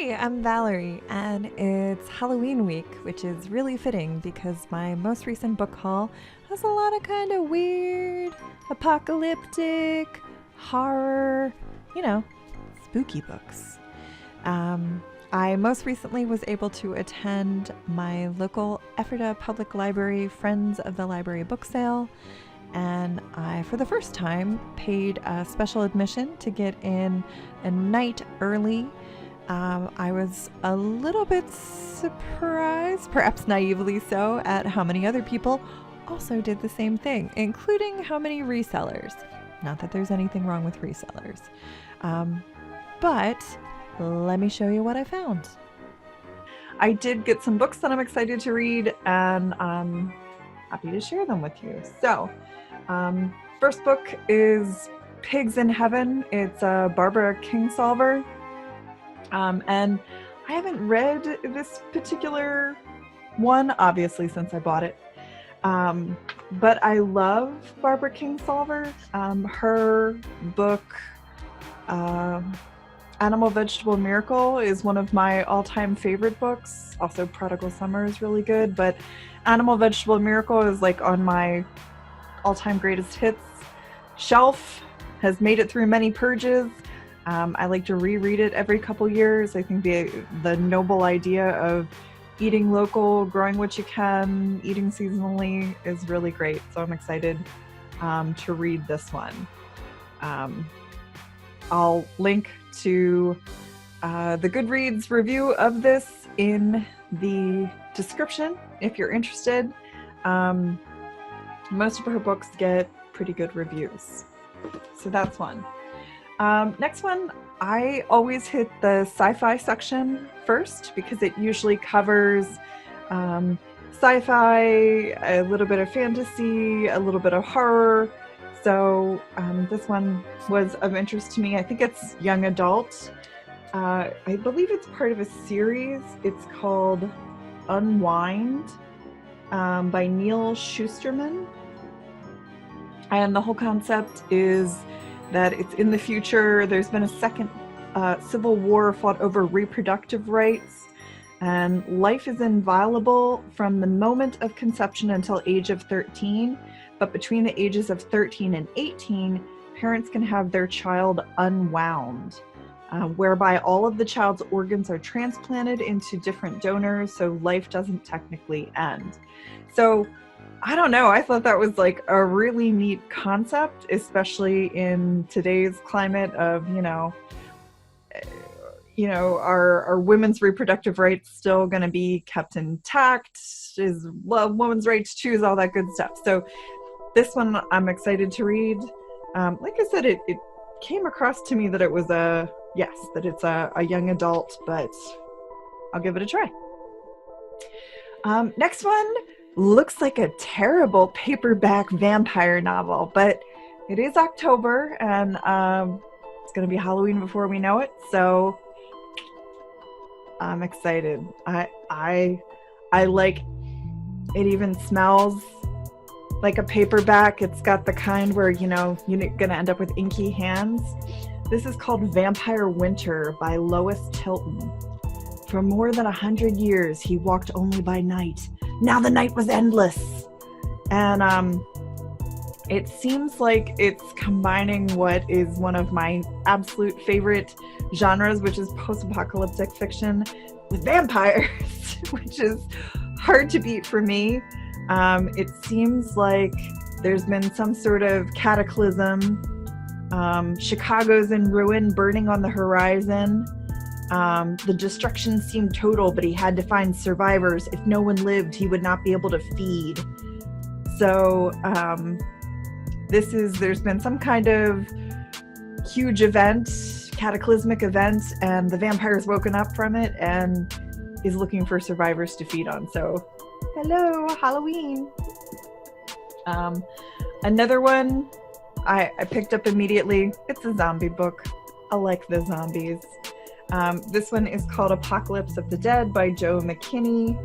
Hey, I'm Valerie, and it's Halloween week, which is really fitting because my most recent book haul has a lot of kind of weird, apocalyptic, horror, you know, spooky books. I most recently was able to attend my local Ephrata Public Library Friends of the Library book sale, and I, for the first time, paid a special admission to get in a night early. I was a little bit surprised, perhaps naively so, at how many other people also did the same thing, including how many resellers. Not that there's anything wrong with resellers. But let me show you what I found. I did get some books that I'm excited to read, and I'm happy to share them with you. So, first book is Pigs in Heaven. It's a Barbara Kingsolver. And I haven't read this particular one, obviously, since I bought it. But I love Barbara Kingsolver. Her book, Animal Vegetable Miracle, is one of my all-time favorite books. Also, Prodigal Summer is really good, but Animal Vegetable Miracle is like on my all-time greatest hits shelf, has made it through many purges. I like to reread it every couple years. I think the noble idea of eating local, growing what you can, eating seasonally is really great. So I'm excited to read this one. I'll link to the Goodreads review of this in the description if you're interested. Most of her books get pretty good reviews. So that's one. Next one, I always hit the sci-fi section first because it usually covers sci-fi, a little bit of fantasy, a little bit of horror. So this one was of interest to me. I think it's young adult. I believe it's part of a series. It's called Unwind by Neil Shusterman. And the whole concept is that it's in the future. There's been a second civil war fought over reproductive rights, and life is inviolable from the moment of conception until age of 13. But between the ages of 13 and 18, parents can have their child unwound, whereby all of the child's organs are transplanted into different donors, so life doesn't technically end. So I don't know. I thought that was like a really neat concept, especially in today's climate of, are women's reproductive rights still going to be kept intact? Is women's right to choose, all that good stuff. So this one I'm excited to read. Like I said, it came across to me that it was it's a young adult, but I'll give it a try. Next one looks like a terrible paperback vampire novel, but it is October, and it's going to be Halloween before we know it, so I'm excited. I like it. Even smells like a paperback. It's got the kind where, you're going to end up with inky hands. This is called Vampire Winter by Lois Tilton. For more than 100 years, he walked only by night. Now the night was endless. And it seems like it's combining what is one of my absolute favorite genres, which is post-apocalyptic fiction, with vampires, which is hard to beat for me. It seems like there's been some sort of cataclysm. Chicago's in ruin, burning on the horizon. The destruction seemed total, but he had to find survivors. If no one lived, he would not be able to feed. So there's been some kind of huge event, cataclysmic event, and the vampire's woken up from it and is looking for survivors to feed on. So, hello, Halloween. Another one I picked up immediately. It's a zombie book. I like the zombies. This one is called Apocalypse of the Dead by Joe McKinney.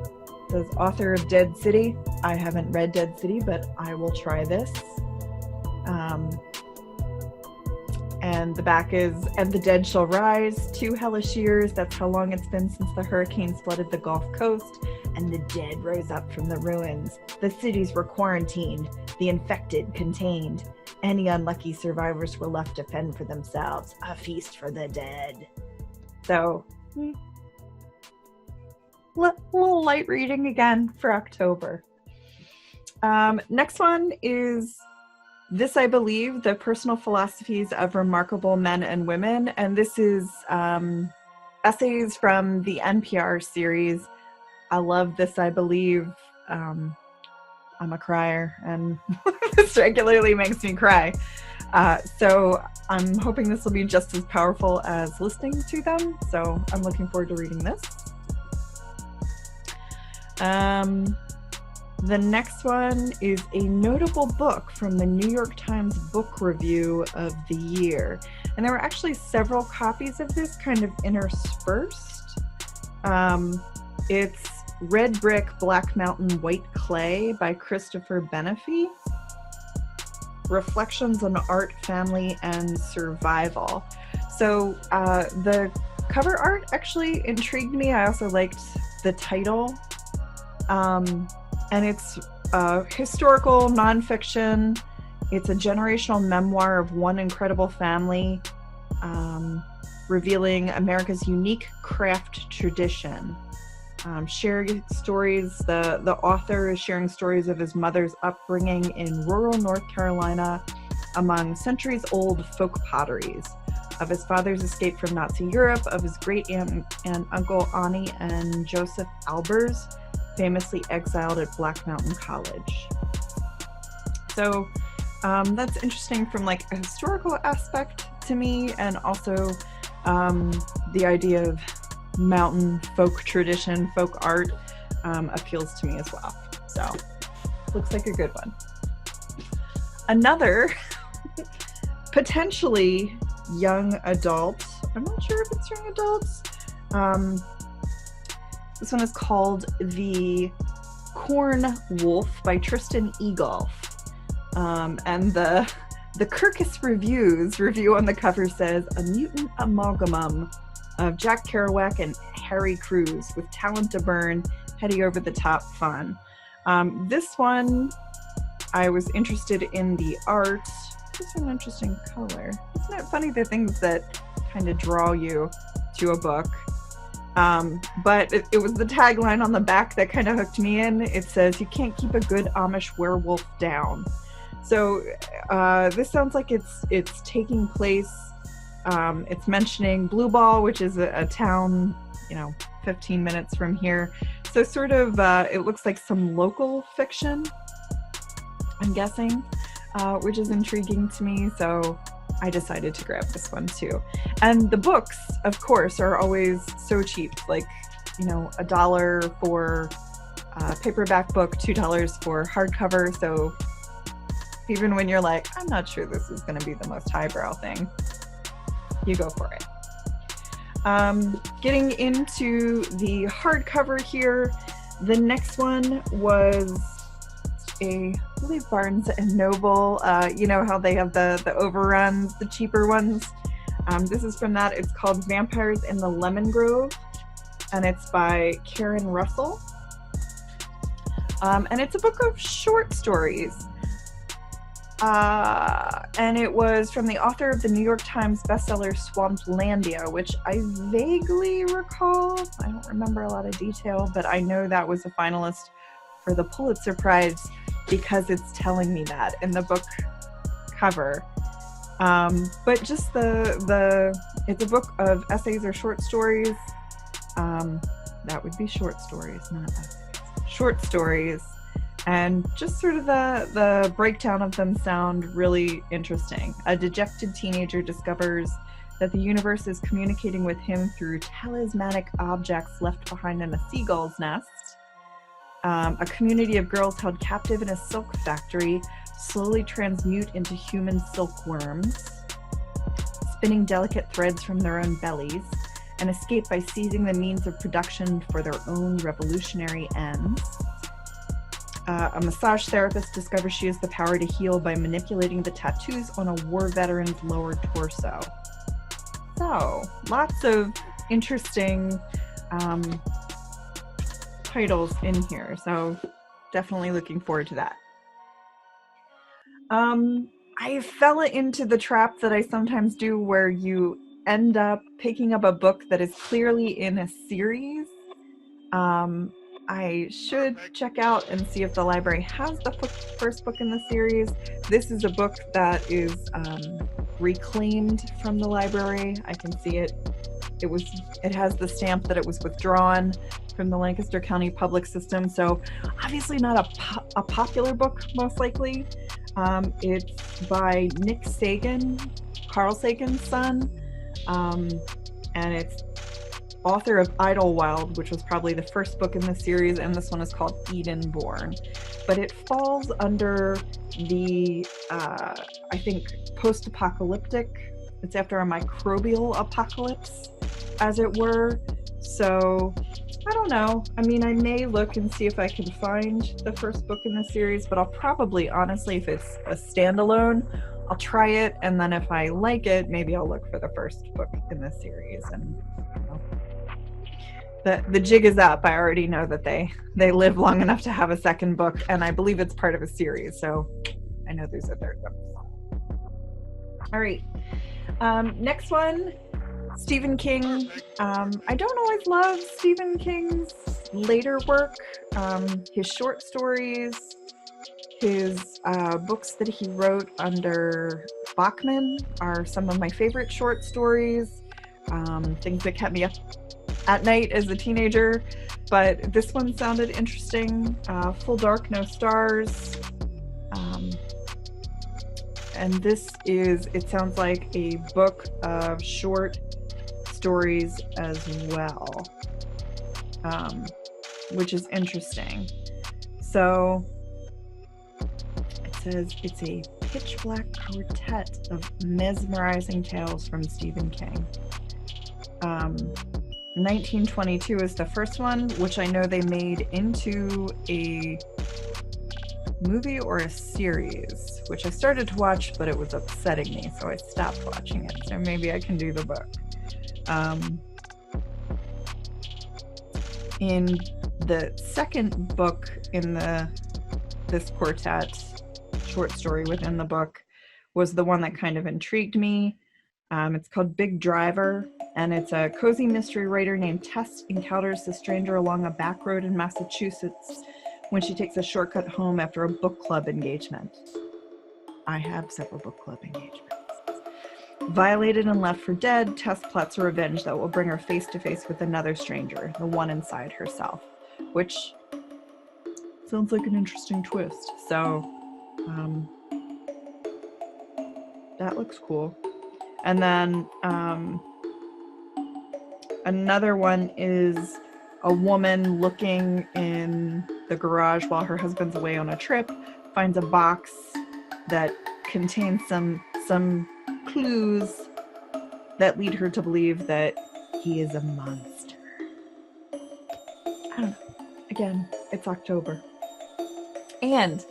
Says author of Dead City. I haven't read Dead City, but I will try this. And the back is, and the dead shall rise, 2 hellish years. That's how long it's been since the hurricanes flooded the Gulf Coast, and the dead rose up from the ruins. The cities were quarantined, the infected contained. Any unlucky survivors were left to fend for themselves. A feast for the dead. So, little light reading again for October. Next one is This, I Believe, The Personal Philosophies of Remarkable Men and Women. And this is essays from the NPR series. I love This, I Believe. I'm a crier, and this regularly makes me cry. So I'm hoping this will be just as powerful as listening to them. So I'm looking forward to reading this. The next one is a notable book from the New York Times Book Review of the year. And there were actually several copies of this kind of interspersed. It's Red Brick, Black Mountain, White Clay by Christopher Benefi. Reflections on Art, Family, and Survival. So the cover art actually intrigued me. I also liked the title. And it's historical nonfiction. It's a generational memoir of one incredible family, revealing America's unique craft tradition. Sharing stories, the author is sharing stories of his mother's upbringing in rural North Carolina among centuries-old folk potteries, of his father's escape from Nazi Europe, of his great-aunt and uncle Ani and Joseph Albers, famously exiled at Black Mountain College. So that's interesting from like a historical aspect to me, and also the idea of mountain folk tradition, folk art appeals to me as well. So looks like a good one. Another potentially young adult, I'm not sure if it's young adults. This one is called The Corn Wolf by Tristan Egolf. And the Kirkus review on the cover says, a mutant amalgamum of Jack Kerouac and Harry Crews with talent to burn, heady over the top fun. This one, I was interested in the art. It's an interesting color. Isn't it funny, the things that kind of draw you to a book? But it was the tagline on the back that kind of hooked me in. It says, you can't keep a good Amish werewolf down. So this sounds like it's taking place, it's mentioning Blue Ball, which is a town, 15 minutes from here. So sort of, it looks like some local fiction, I'm guessing, which is intriguing to me. So I decided to grab this one too. And the books, of course, are always so cheap, like, $1 for a paperback book, $2 for hardcover. So even when you're like, I'm not sure this is going to be the most highbrow thing, you go for it. Getting into the hardcover here, the next one was I believe Barnes and Noble. You know how they have the overruns, the cheaper ones. This is from that. It's called Vampires in the Lemon Grove, and it's by Karen Russell. And it's a book of short stories. And it was from the author of the New York Times bestseller Swamplandia, which I vaguely recall. I don't remember a lot of detail, but I know that was a finalist for the Pulitzer Prize because it's telling me that in the book cover. But just it's a book of essays or short stories. That would be short stories, not essays. Short stories. And just sort of the breakdown of them sound really interesting. A dejected teenager discovers that the universe is communicating with him through talismanic objects left behind in a seagull's nest. A community of girls held captive in a silk factory slowly transmute into human silkworms, spinning delicate threads from their own bellies, and escape by seizing the means of production for their own revolutionary ends. A massage therapist discovers she has the power to heal by manipulating the tattoos on a war veteran's lower torso. So, lots of interesting titles in here. So, definitely looking forward to that. I fell into the trap that I sometimes do where you end up picking up a book that is clearly in a series. I should check out and see if the library has the first book in the series. This is a book that is reclaimed from the library. I can see it. It has the stamp that it was withdrawn from the Lancaster County Public System. So obviously not a popular book, most likely. It's by Nick Sagan, Carl Sagan's son, and it's author of Idlewild, which was probably the first book in the series, and this one is called Edenborn. But it falls under the, I think, post-apocalyptic. It's after a microbial apocalypse, as it were. So, I don't know. I mean, I may look and see if I can find the first book in the series, but I'll probably, honestly, if it's a standalone, I'll try it, and then if I like it, maybe I'll look for the first book in the series. And the jig is up. I already know that they live long enough to have a second book, and I believe it's part of a series, so I know there's a third one. All right. Next one, Stephen King. I don't always love Stephen King's later work. His short stories, his books that he wrote under Bachman are some of my favorite short stories, things that kept me up at night as a teenager, but this one sounded interesting. Full Dark, No Stars. And this it sounds like a book of short stories as well, which is interesting. So it says it's a pitch black quartet of mesmerizing tales from Stephen King. 1922 is the first one, which I know they made into a movie or a series, which I started to watch, but it was upsetting me, so I stopped watching it. So maybe I can do the book. In the second book in this quartet, short story within the book, was the one that kind of intrigued me. It's called Big Driver, and it's a cozy mystery writer named Tess encounters the stranger along a back road in Massachusetts when she takes a shortcut home after a book club engagement. I have several book club engagements. Violated and left for dead, Tess plots a revenge that will bring her face to face with another stranger, the one inside herself, which sounds like an interesting twist. So that looks cool. And then another one is a woman looking in the garage while her husband's away on a trip, finds a box that contains some clues that lead her to believe that he is a monster. I don't know. Again, it's October. And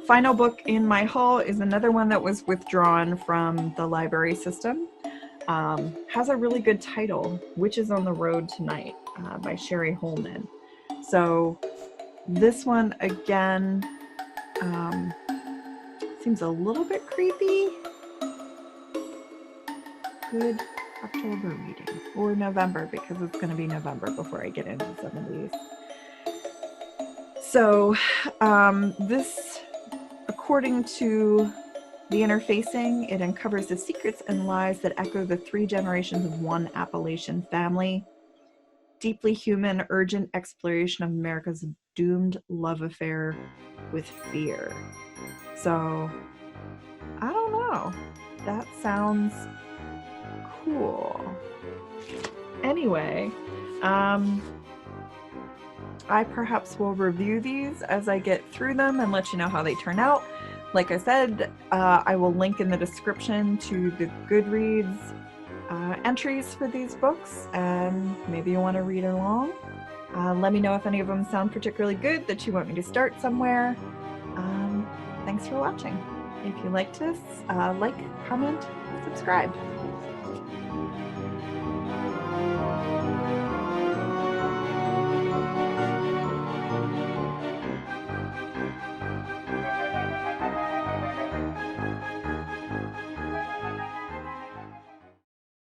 final book in my haul is another one that was withdrawn from the library system. Has a really good title, Witches on the Road Tonight, by Sherry Holman. So this one, again, seems a little bit creepy. Good October reading, or November, because it's going to be November before I get into some of these. So this, according to the Interfacing, it uncovers the secrets and lies that echo the 3 generations of one Appalachian family. Deeply human, urgent exploration of America's doomed love affair with fear. So, I don't know. That sounds cool. Anyway, I perhaps will review these as I get through them and let you know how they turn out. Like I said, I will link in the description to the Goodreads entries for these books, and maybe you want to read along. Let me know if any of them sound particularly good that you want me to start somewhere. Thanks for watching. If you liked this, like, comment, subscribe.